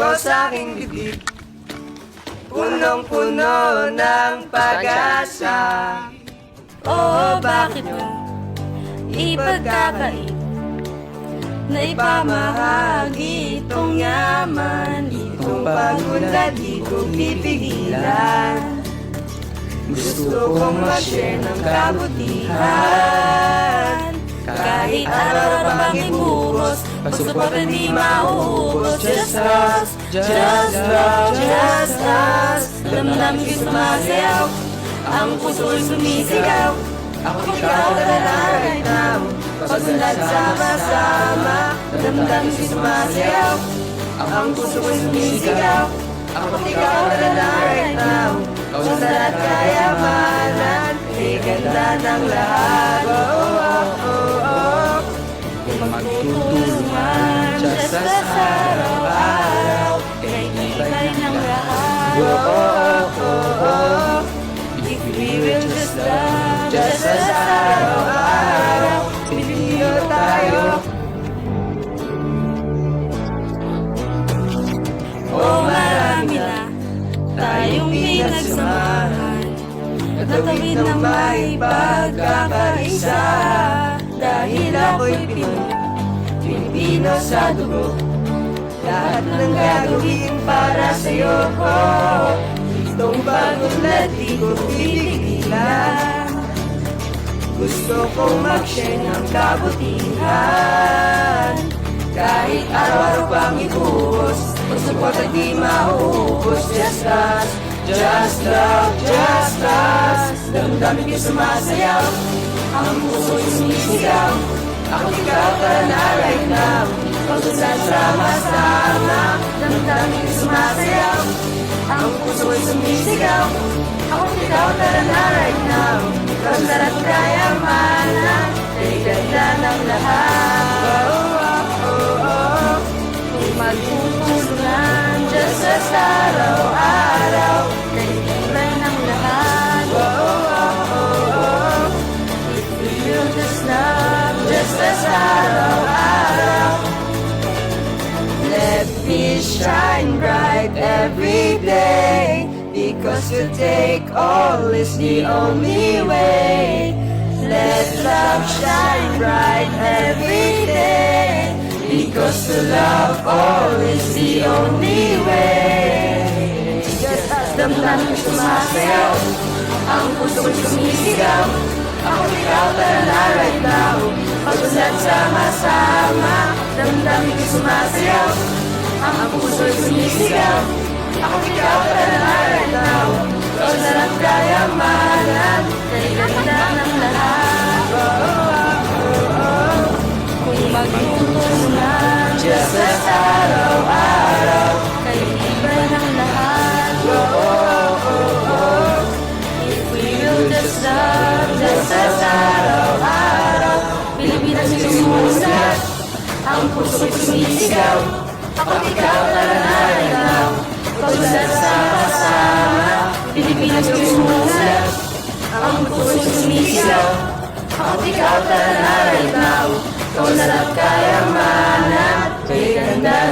ko sa aking dibdib, punong-puno ng pag-asa. Oo, bakit ba ipagkakait na ipamahagi itong yaman, itong pag-unlad, di ko pipigilan. Gusto kong mag-share ng kabutihan, kahit araw-araw pang ibuhos, pagsupport hindi mauubos. Just us, just love, just us. Damdamin ko'y sumasayaw, ang puso'y sumisigaw. Ako ikaw na right now, pag-unlad sama-sama. Damdamin ko'y sumasayaw, ang puso'y sumisigaw. Ako ikaw na right now, kung sa lahat kayamanan, ay ganda ng lahat. Magtutulungan just as araw-araw, kay ibay ng lahat. If we will just love just as araw-araw, Pilipino tayo. Oh, marami na tayong pinagsamahan, natawid ng may pagkakaisa. Dahil ako'y Pilipino sa dugo, lahat ng gagawin para sa'yo. Itong pag-unlad di ko pipigilan. Gusto kong mag-share ng kabutihan, kahit araw-araw pang ibuhos, pag-support at di mauubos. Just us, just love, just us. Damdamin ko'y sumasayaw, ang puso'y sumisigaw. Ako ikaw para na right now, pag-unlad sama-sama. Damdamin ko'y sumasayaw, ang puso'y sumisigaw. Ako ikaw para na right now, pag-unlad at kayamanan, ay ganda ng lahat. Kung magtutulungan just as araw-araw, kay ibay ng lahat. Just love, just as araw-araw. Let me shine bright every day, because to take all is the only way. Let love shine bright every day, because to love all is the only way. Just as damdamin ko'y sumasayaw, ang puso'y sumisigaw. Ako ikaw tara na right now, pag-unlad sama-sama. Damdamin ko'y sumasayaw, ang puso'y sumisigaw. Ako ikaw tara na right now, pag-unlad at kayamanan, kay ganda ng lahat. Kung magtutulungan just as araw-araw, kay ibay ng lahat. If we will just love just as araw-araw, Pilipinas ay sumulat, ang puso'y sumisigaw. Ako ikaw tara na right now, pag-unlad sama-sama. Pilipinas ay sumulat, ang puso'y sumisigaw. Ako ikaw tara na right now, kung lahat kayamanan, kay ganda